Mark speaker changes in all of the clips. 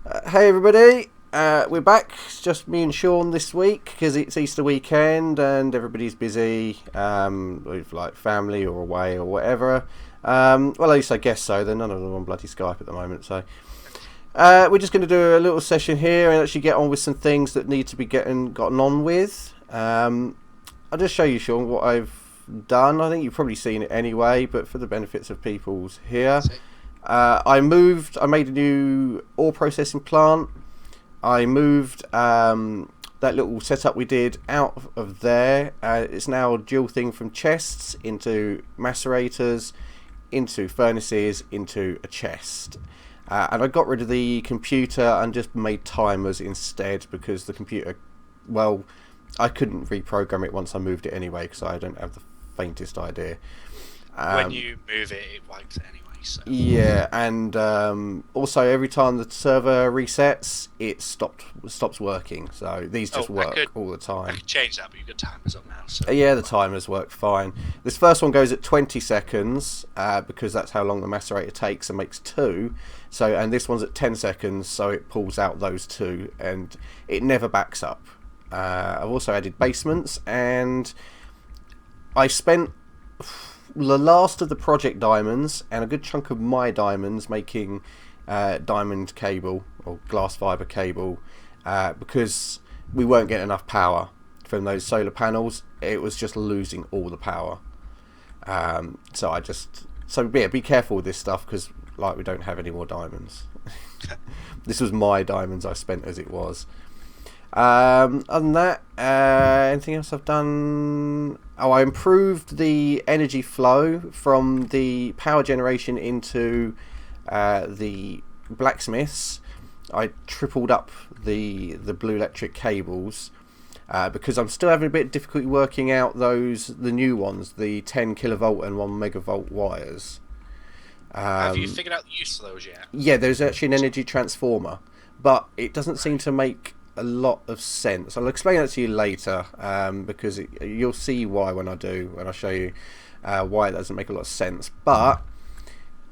Speaker 1: Hey everybody, we're back. It's just me and Sean this week because it's Easter weekend and everybody's busy with like family or away or whatever. Well, at least I guess so. They're none of them on bloody Skype at the moment, so we're just going to do a little session here and actually get on with some things that need to be gotten on with. I'll just show you, Sean, what I've done. I think you've probably seen it anyway, but for the benefits of people's here. I made a new ore processing plant. I moved that little setup we did out of there. It's now a dual thing from chests into macerators, into furnaces, into a chest. And I got rid of the computer and just made timers instead because the computer, well, I couldn't reprogram it once I moved it anyway because I don't have the faintest idea.
Speaker 2: When you move it, it wipes it anyway. So.
Speaker 1: Yeah, and also every time the server resets, it stops working. So these just work all the time.
Speaker 2: I could change that, but you've got timers up now. So.
Speaker 1: Yeah, the timers work fine. This first one goes at 20 seconds because that's how long the macerator takes and makes two. So, and this one's at 10 seconds, so it pulls out those two, and it never backs up. I've also added basements, and I spent the last of the project diamonds and a good chunk of my diamonds making diamond cable or glass fiber cable because we weren't getting enough power from those solar panels. It was just losing all the power. So be careful with this stuff because like we don't have any more diamonds. This was my diamonds I spent as it was. Other than that, anything else I've done? Oh, I improved the energy flow from the power generation into the blacksmiths. I tripled up the blue electric cables because I'm still having a bit of difficulty working out the new ones, the 10 kilovolt and 1 megavolt wires.
Speaker 2: Have you figured out the use of those yet?
Speaker 1: Yeah, there's actually an energy transformer, but it doesn't seem to make a lot of sense. I'll explain that to you later because you'll see why when I show you why it doesn't make a lot of sense. But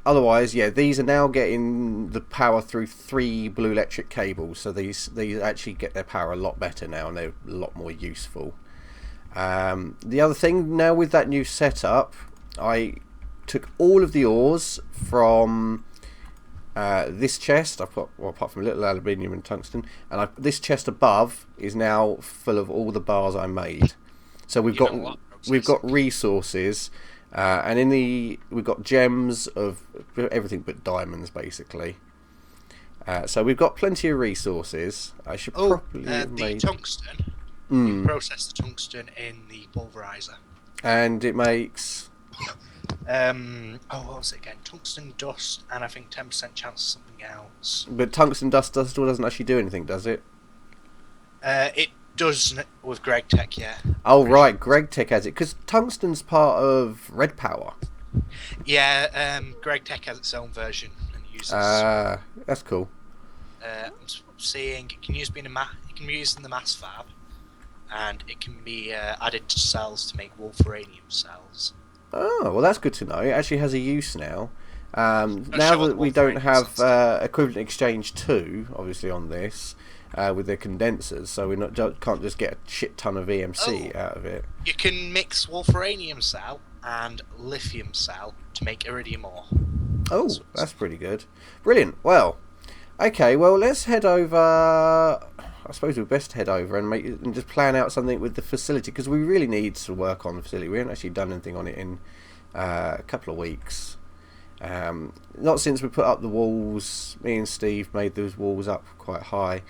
Speaker 1: otherwise, yeah, these are now getting the power through 3 blue electric cables, so these actually get their power a lot better now and they're a lot more useful. The other thing now with that new setup, I took all of the ores from this chest. I've got, well, apart from a little aluminium and tungsten, and this chest above is now full of all the bars I made. So we've got resources, and we've got gems of everything but diamonds, basically. So we've got plenty of resources. I should probably have made
Speaker 2: tungsten. You process the tungsten in the pulverizer,
Speaker 1: and it makes.
Speaker 2: What was it again? Tungsten dust, and I think 10% chance of something else.
Speaker 1: But tungsten dust still doesn't actually do anything, does it?
Speaker 2: It does with Greg Tech, yeah.
Speaker 1: Oh right, Greg Tech has it because tungsten's part of Red Power.
Speaker 2: Yeah, Greg Tech has its own version and uses.
Speaker 1: That's cool.
Speaker 2: I'm seeing it can use in the mass fab, and it can be added to cells to make wolfranium cells.
Speaker 1: Oh, well, that's good to know. It actually has a use now. Now that we don't have equivalent exchange 2, obviously, on this, with the condensers, so we can't just get a shit ton of EMC out of it.
Speaker 2: You can mix wolfranium cell and lithium cell to make iridium ore.
Speaker 1: Oh, that's pretty good. Brilliant. Well, okay, well, let's head over. I suppose we best head over and just plan out something with the facility because we really need to work on the facility. We haven't actually done anything on it in a couple of weeks. Not since we put up the walls. Me and Steve made those walls up quite high.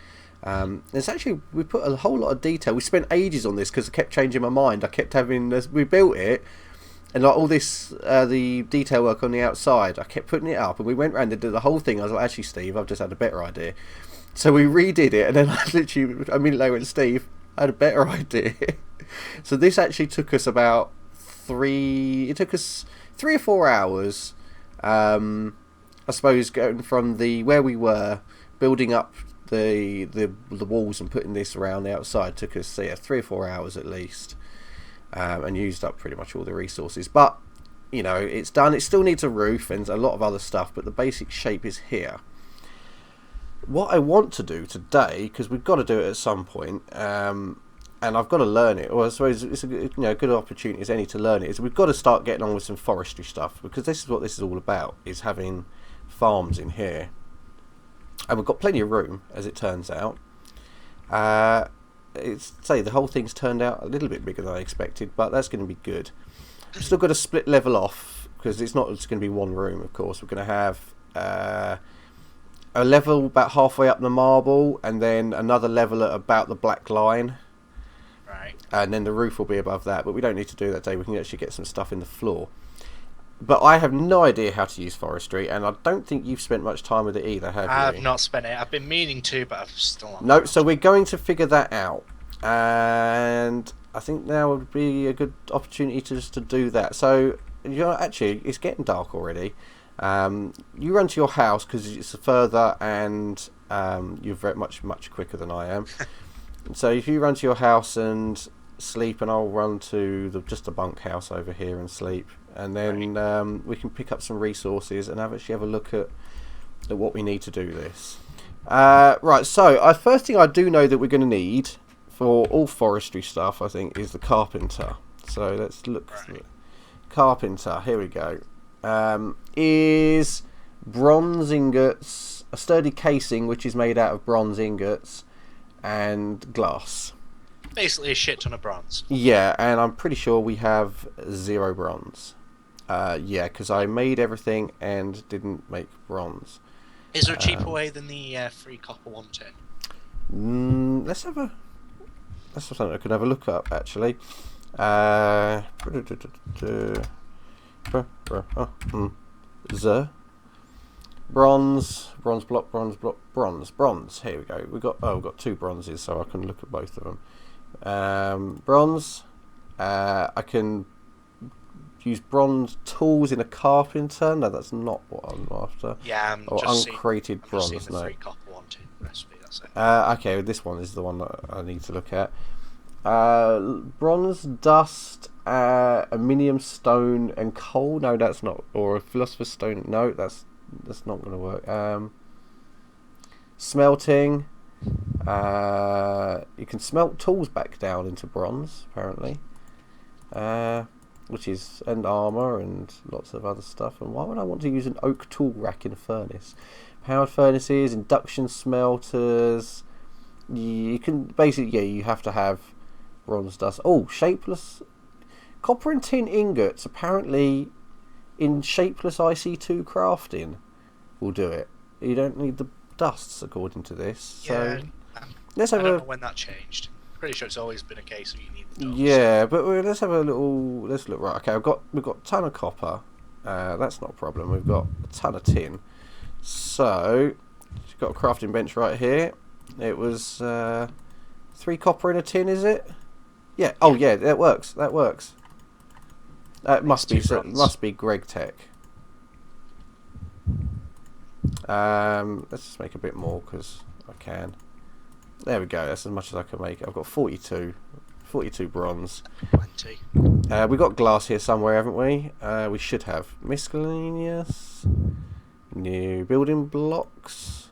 Speaker 1: We put a whole lot of detail. We spent ages on this because I kept changing my mind. I kept having this. We built it. And like all this, the detail work on the outside, I kept putting it up, and we went round and did the whole thing. I was like, actually, Steve, I've just had a better idea. So we redid it, and then I literally, a minute later went, Steve, I had a better idea. So this actually took us about 3 or 4 hours, I suppose, going from where we were, building up the walls and putting this around the outside took us, 3 or 4 hours at least, and used up pretty much all the resources. But, you know, it's done. It still needs a roof and a lot of other stuff, but the basic shape is here. what I want to do today, because we've got to do it at some point, and I've got to learn it. Well, I suppose it's a good opportunity as any to learn it. Is we've got to start getting on with some forestry stuff, because this is what this is all about: is having farms in here, and we've got plenty of room, as it turns out. The whole thing's turned out a little bit bigger than I expected, but that's going to be good. We've still got to split level off, because it's not just going to be one room. Of course, we're going to have a level about halfway up the marble, and then another level at about the black line.
Speaker 2: Right.
Speaker 1: And then the roof will be above that, but we don't need to do that today. We can actually get some stuff in the floor. But I have no idea how to use forestry, and I don't think you've spent much time with it either, have you?
Speaker 2: I have not spent it. I've been meaning to, but I've still not.
Speaker 1: No, so we're going to figure that out. And I think now would be a good opportunity to do that. So, actually, it's getting dark already. You run to your house because it's further, and you're very much quicker than I am. So if you run to your house and sleep, and I'll run to just the bunkhouse over here and sleep, and then we can pick up some resources and have a look at what we need to do this. Right, so first thing I do know that we're going to need for all forestry stuff, I think, is the carpenter. So let's look. Right. Carpenter, here we go. Is bronze ingots, a sturdy casing which is made out of bronze ingots, and glass.
Speaker 2: Basically a shit ton of bronze.
Speaker 1: Yeah, and I'm pretty sure we have 0 bronze. Yeah, because I made everything and didn't make bronze.
Speaker 2: Is there a cheaper way than the free copper 1 tin?
Speaker 1: That's something I could have a look up, actually. Bronze block. Here we go. We've got 2 bronzes, so I can look at both of them. Bronze. I can use bronze tools in a carpenter. No, that's not what I'm after.
Speaker 2: Yeah, I'm
Speaker 1: or
Speaker 2: just
Speaker 1: uncrated
Speaker 2: I'm
Speaker 1: bronze.
Speaker 2: just seeing the
Speaker 1: No.
Speaker 2: 3 copper 1 tin recipe. That's it.
Speaker 1: Okay, this one is the one that I need to look at. Bronze dust, aluminium stone, and coal. No, that's not. Or a philosopher's stone. No, that's not going to work. Smelting. You can smelt tools back down into bronze, apparently. And armor and lots of other stuff. And why would I want to use an oak tool rack in a furnace? Powered furnaces, induction smelters. You can basically, you have to have bronze dust. Oh, shapeless copper and tin ingots. Apparently, in shapeless IC2 crafting, will do it. You don't need the dusts, according to this.
Speaker 2: Yeah,
Speaker 1: let's have
Speaker 2: I don't know when that changed. Pretty sure it's always been a case of you need the dusts.
Speaker 1: Yeah, but let's have a little. Let's look. Right, okay. We've got a ton of copper. That's not a problem. We've got a ton of tin. So, we've got a crafting bench right here. It was 3 copper in a tin, is it? Yeah. Oh, yeah. That works. That must be Greg Tech. Let's just make a bit more because I can. There we go. That's as much as I can make. I've got 42 bronze.
Speaker 2: 20.
Speaker 1: We got glass here somewhere, haven't we? We should have miscellaneous. New building blocks.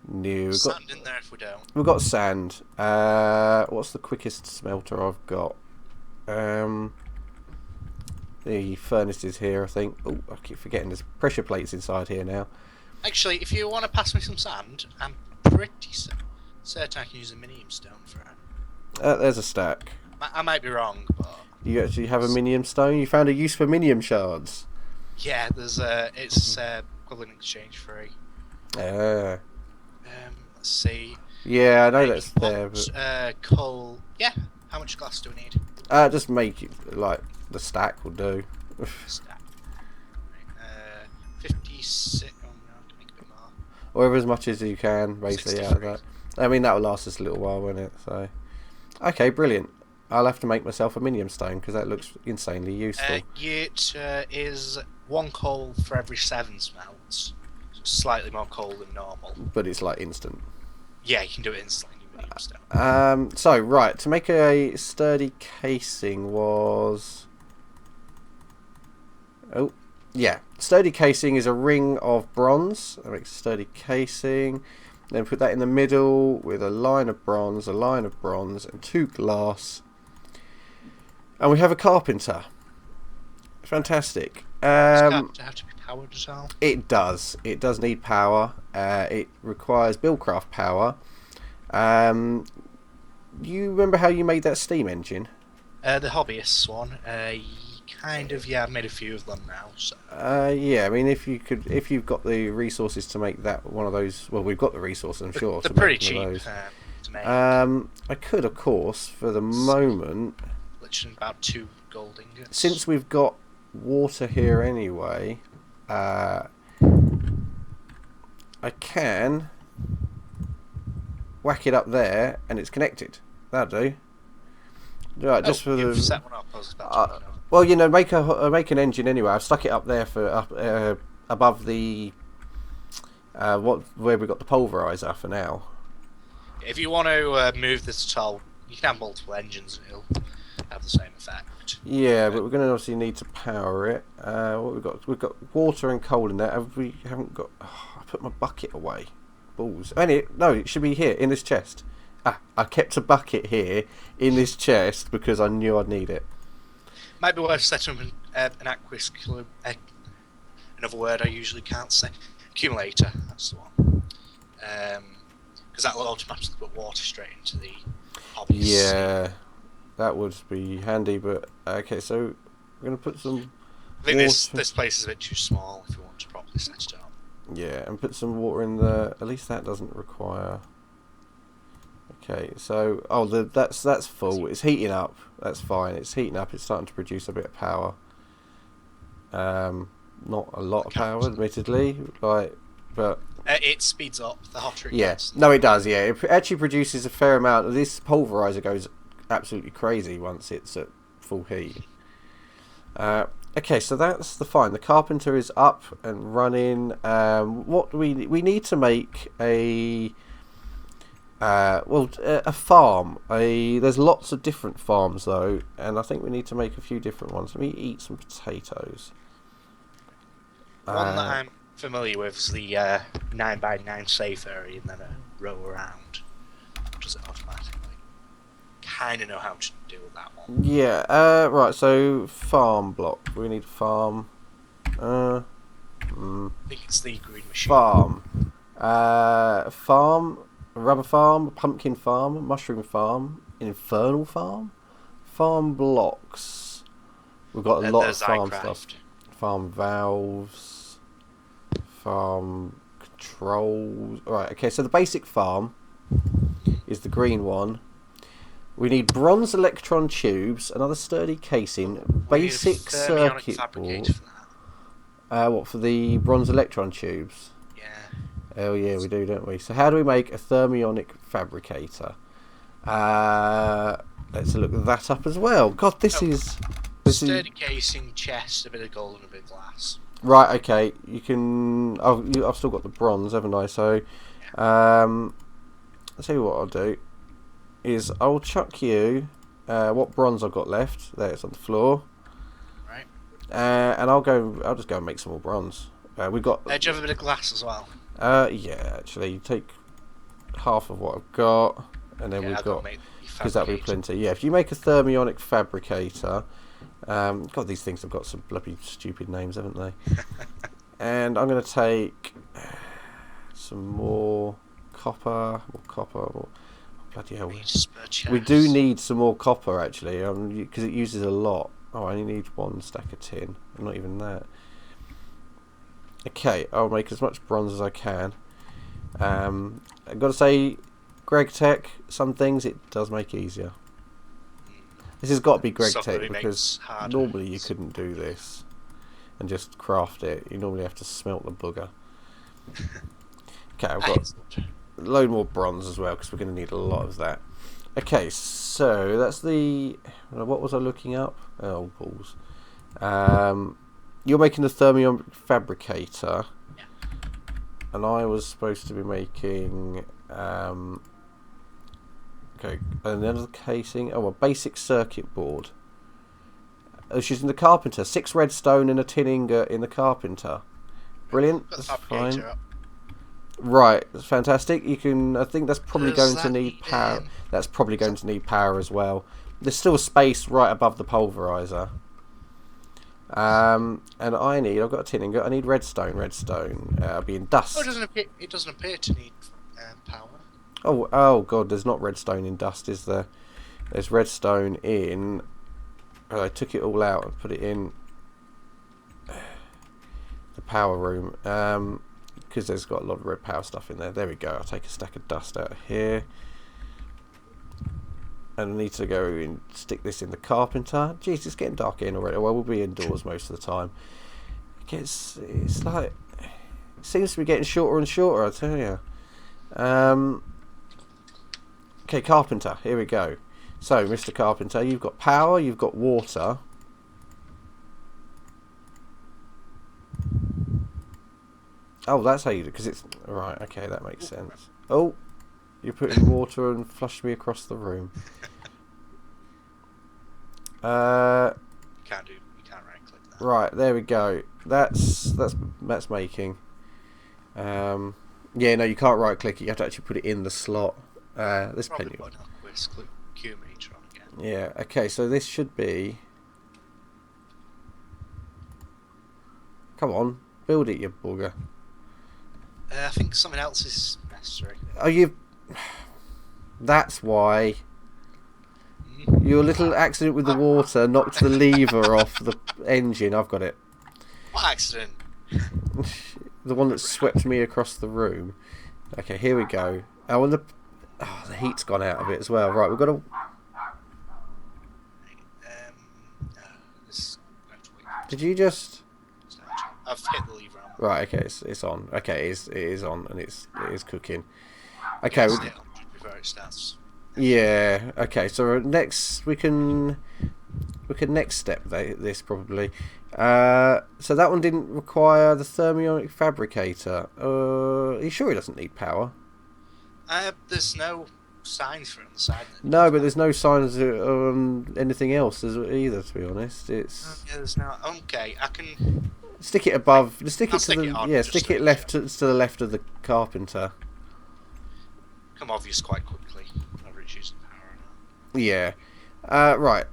Speaker 1: New.
Speaker 2: Sand in there if we don't.
Speaker 1: We've got sand. What's the quickest smelter I've got? The furnace is here, I think. Oh, I keep forgetting there's pressure plates inside here now.
Speaker 2: Actually, if you want to pass me some sand, I'm pretty certain I can use a minium stone for it.
Speaker 1: There's a stack.
Speaker 2: I might be wrong, but...
Speaker 1: You actually have a minium stone? You found a use for minium shards?
Speaker 2: Yeah, there's it's equivalent exchange free.
Speaker 1: Let's
Speaker 2: see.
Speaker 1: Yeah, I know that's there, but...
Speaker 2: coal... Yeah, how much glass do we need?
Speaker 1: Just make it, like, the stack will do.
Speaker 2: Stack. Right, 56... Oh, no, I have to make a bit more.
Speaker 1: Or as much as you can, basically, out of that. I mean, that will last us a little while, won't it? So, okay, brilliant. I'll have to make myself a minium stone, because that looks insanely useful.
Speaker 2: It is 1 coal for every 7 smelts. So slightly more coal than normal.
Speaker 1: But it's, like, instant.
Speaker 2: Yeah, you can do it instantly. Stone.
Speaker 1: So, right, to make a sturdy casing was... Oh, Yeah, sturdy casing is a ring of bronze. That makes a sturdy casing. Then put that in the middle with a line of bronze, and 2 glass. And we have a carpenter. Fantastic.
Speaker 2: Does it have to be powered as well?
Speaker 1: It does. It does need power. It requires Buildcraft power. You remember how you made that steam engine?
Speaker 2: The hobbyists one. Kind of. Yeah, I've made a few of them now. So.
Speaker 1: Yeah. I mean, if you've got the resources to make that one of those, well, we've got the resources, I'm sure.
Speaker 2: They're pretty cheap to make.
Speaker 1: I could, of course, for the moment.
Speaker 2: Literally about 2 gold ingots.
Speaker 1: Since we've got water here anyway, I can whack it up there, and it's connected. That'll do. Right, just for
Speaker 2: you've
Speaker 1: the.
Speaker 2: set one up. I was about to
Speaker 1: Well, you know, make an engine anyway. I've stuck it up there for above the where we got the pulverizer for now.
Speaker 2: If you want to move this at all, you can have multiple engines and it'll have the same effect.
Speaker 1: Yeah, but we're going to obviously need to power it. What we've got? We've got water and coal in there. We haven't got. Oh, I put my bucket away. Balls. No, it should be here in this chest. I kept a bucket here in this chest because I knew I'd need it.
Speaker 2: Might be worth setting up an another word I usually can't say. Accumulator. That's the one. Because that will automatically put water straight into the hobbies.
Speaker 1: Yeah, that would be handy. But okay, so we're going to put some.
Speaker 2: I think this place is a bit too small if we want to properly set it up.
Speaker 1: Yeah, and put some water in there. At least that doesn't require. Okay, so that's full. It's heating up. That's fine. It's heating up. It's starting to produce a bit of power. Not a lot of power, admittedly. But
Speaker 2: it speeds up the hotter it gets.
Speaker 1: No, it does. Yeah, it actually produces a fair amount. This pulverizer goes absolutely crazy once it's at full heat. Okay, so that's fine. The carpenter is up and running. What we need to make a farm. There's lots of different farms though, and I think we need to make a few different ones. Let me eat some potatoes.
Speaker 2: One that I'm familiar with is the 9x9 safe area, and then a row around. Does it automatically? Kind of know how to deal with that one.
Speaker 1: Yeah. Right. So farm block. We need farm.
Speaker 2: I think it's the green machine.
Speaker 1: Farm. Farm. Rubber farm. Pumpkin farm. Mushroom farm. Infernal farm. Farm blocks. We've got a lot of farm stuff. Farm valves. Farm controls. Alright, okay, so the basic farm is the green one. We need bronze electron tubes, another sturdy casing, basic circuit board. What, for the bronze electron tubes?
Speaker 2: Yeah.
Speaker 1: Oh yeah, we do, don't we? So how do we make a thermionic fabricator? Let's look that up as well. God, this is
Speaker 2: sturdy casing, chest, a bit of gold and a bit of glass.
Speaker 1: Right, okay. You can. I've still got the bronze, haven't I? So, I'll tell you what I'll do is I'll chuck you what bronze I've got left. There, it's on the floor.
Speaker 2: Right.
Speaker 1: And I'll just go and make some more bronze. We've got.
Speaker 2: Do you have a bit of glass as well?
Speaker 1: Yeah, actually, you take half of what I've got, and then we've got because that'll be plenty. Yeah, if you make a thermionic fabricator. God, these things have got some bloody stupid names, haven't they? And I'm going to take some more copper. Oh, bloody hell. We do need some more copper, actually, because it uses a lot. Oh, I only need 1 stack of tin. Not even that. Okay, I'll make as much bronze as I can. I've got to say, Greg Tech, some things it does make easier. This has got to be Greg Tech because normally you couldn't do this and just craft it. You normally have to smelt the booger. Okay, I've got a load more bronze as well because we're going to need a lot of that. Okay, so that's the... What was I looking up? Oh, balls. You're making the thermionic fabricator.
Speaker 2: Yeah.
Speaker 1: And I was supposed to be making... Okay, another casing. Oh, a basic circuit board. Oh, she's in the carpenter. 6 redstone and a tin ingot in the carpenter. Brilliant. That's fine.
Speaker 2: Up.
Speaker 1: Right, that's fantastic. You can. I think that's probably
Speaker 2: Does
Speaker 1: going to
Speaker 2: that
Speaker 1: need power.
Speaker 2: mean-
Speaker 1: That's probably going to need power as well. There's still space right above the pulverizer. And I need. I've got a tin ingot. I need redstone. Redstone. I'll be in dust.
Speaker 2: Oh, it doesn't appear to need power.
Speaker 1: Oh God! There's not redstone in dust, is there? There's redstone in. Oh, I took it all out and put it in the power room. Because there's got a lot of red power stuff in there. There we go. I'll take a stack of dust out of here. And I need to go and stick this in the carpenter. Jeez, it's getting dark in already. Well, we'll be indoors most of the time. It's like... It seems to be getting shorter and shorter, I tell you. Okay, carpenter. Here we go. So, Mr. Carpenter, you've got power, you've got water. Oh, that's how you do it, because it's... Right, okay, that makes sense. Oh, you're putting water and flushed me across the room.
Speaker 2: You can't right click that.
Speaker 1: Right, there we go. That's making. Yeah, no, you can't right click it. You have to actually put it in the slot. There's
Speaker 2: Probably
Speaker 1: plenty.
Speaker 2: put an quiz Q meter on again.
Speaker 1: Yeah. Okay, so this should be. Come on, build it, you bugger.
Speaker 2: I think something else is necessary.
Speaker 1: Oh, you. That's why. Your little accident with the water knocked the lever off the engine. I've got it.
Speaker 2: What accident?
Speaker 1: The one that swept me across the room. Okay, here we go. Oh, and the heat's gone out of it as well. Right, we've got to. Did you just?
Speaker 2: I've hit the lever on.
Speaker 1: Right, okay, it's on. Okay, it is on, and it is cooking. Okay.
Speaker 2: Stay on before it starts.
Speaker 1: Yeah. Okay. So next we can next step this probably. So that one didn't require the thermionic fabricator. Are you sure it doesn't need power?
Speaker 2: There's no signs for it on the side.
Speaker 1: No, but there's no signs on anything else either. To be honest, it's.
Speaker 2: Yeah, there's no. Okay, I can.
Speaker 1: Stick it above. Stick
Speaker 2: I'll
Speaker 1: it to
Speaker 2: stick
Speaker 1: the.
Speaker 2: it on,
Speaker 1: Yeah,
Speaker 2: just
Speaker 1: stick
Speaker 2: so
Speaker 1: it left to the left of the carpenter.
Speaker 2: Come obvious quite quickly, whether it's using power or not.
Speaker 1: Yeah. Right.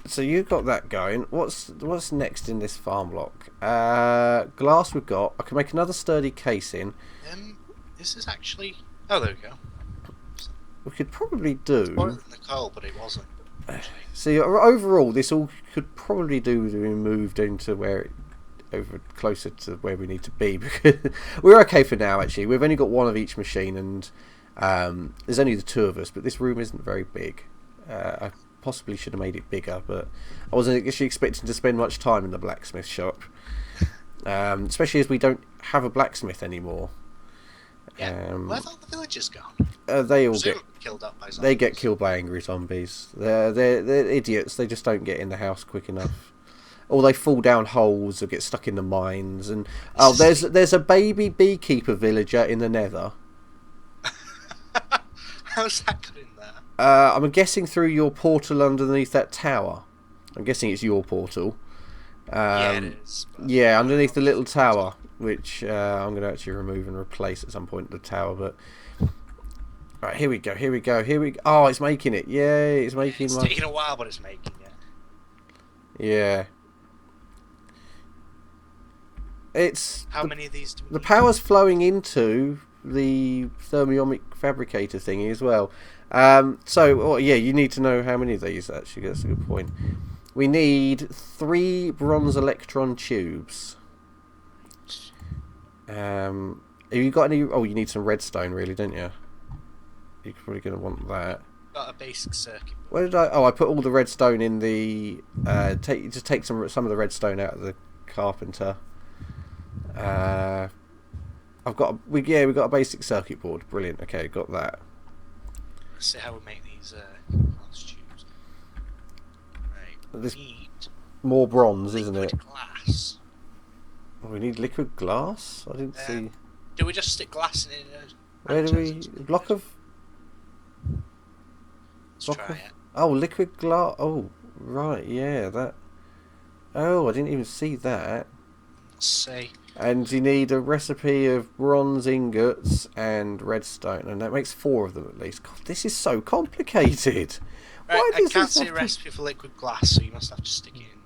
Speaker 1: So you've got that going. What's next in this farm block? Glass we've got. I can make another sturdy casing.
Speaker 2: This is actually. Oh, there we go.
Speaker 1: We could probably do.
Speaker 2: More than the coal, but it wasn't.
Speaker 1: See, overall, this all could probably do to be moved into over closer to where we need to be, because we're okay for now. Actually, we've only got one of each machine, and there's only the two of us. But this room isn't very big. I possibly should have made it bigger, but I wasn't actually expecting to spend much time in the blacksmith shop, especially as we don't have a blacksmith anymore.
Speaker 2: Yeah. Where've all the villagers gone?
Speaker 1: They all
Speaker 2: Presumably killed up by zombies.
Speaker 1: They get killed by angry zombies. They're idiots. They just don't get in the house quick enough, or they fall down holes or get stuck in the mines. And there's a baby beekeeper villager in the Nether.
Speaker 2: How's that got in there?
Speaker 1: I'm guessing through your portal underneath that tower. I'm guessing it's your portal.
Speaker 2: Yeah, it is.
Speaker 1: Yeah, underneath the little tower, which I'm going to actually remove and replace at some point, the tower. But right, here we go. Oh, it's making it. Yay, it's making.
Speaker 2: It's taking a while, but it's making it.
Speaker 1: Yeah. It's
Speaker 2: how many of these do we
Speaker 1: the
Speaker 2: need?
Speaker 1: power's flowing into the thermionic fabricator thingy as well. Yeah, you need to know how many of these. Actually, that's a good point. We need 3 bronze electron tubes. Have you got any? Oh, you need some redstone, really, don't you? You're probably going to want that.
Speaker 2: Got a basic circuit.
Speaker 1: Where did I? Oh, I put all the redstone in the. Take some of the redstone out of the carpenter. I've got. We got a basic circuit board. Brilliant. Okay, got that.
Speaker 2: Let's see how we make these glass tubes. Right.
Speaker 1: This
Speaker 2: We need
Speaker 1: more bronze, isn't it?
Speaker 2: liquid glass.
Speaker 1: Oh, we need liquid glass. I didn't see.
Speaker 2: Do we just stick glass in it?
Speaker 1: Where do we? Block of.
Speaker 2: Let's try it.
Speaker 1: Oh, liquid glass. Oh, right. Yeah, that. Oh, I didn't even see that.
Speaker 2: Let's see.
Speaker 1: And you need a recipe of bronze ingots and redstone, and that makes 4 of them at least. God, this is so complicated.
Speaker 2: Right,
Speaker 1: Why
Speaker 2: I
Speaker 1: does
Speaker 2: can't
Speaker 1: this
Speaker 2: see a
Speaker 1: have to...
Speaker 2: recipe for liquid glass, so you must have to stick it in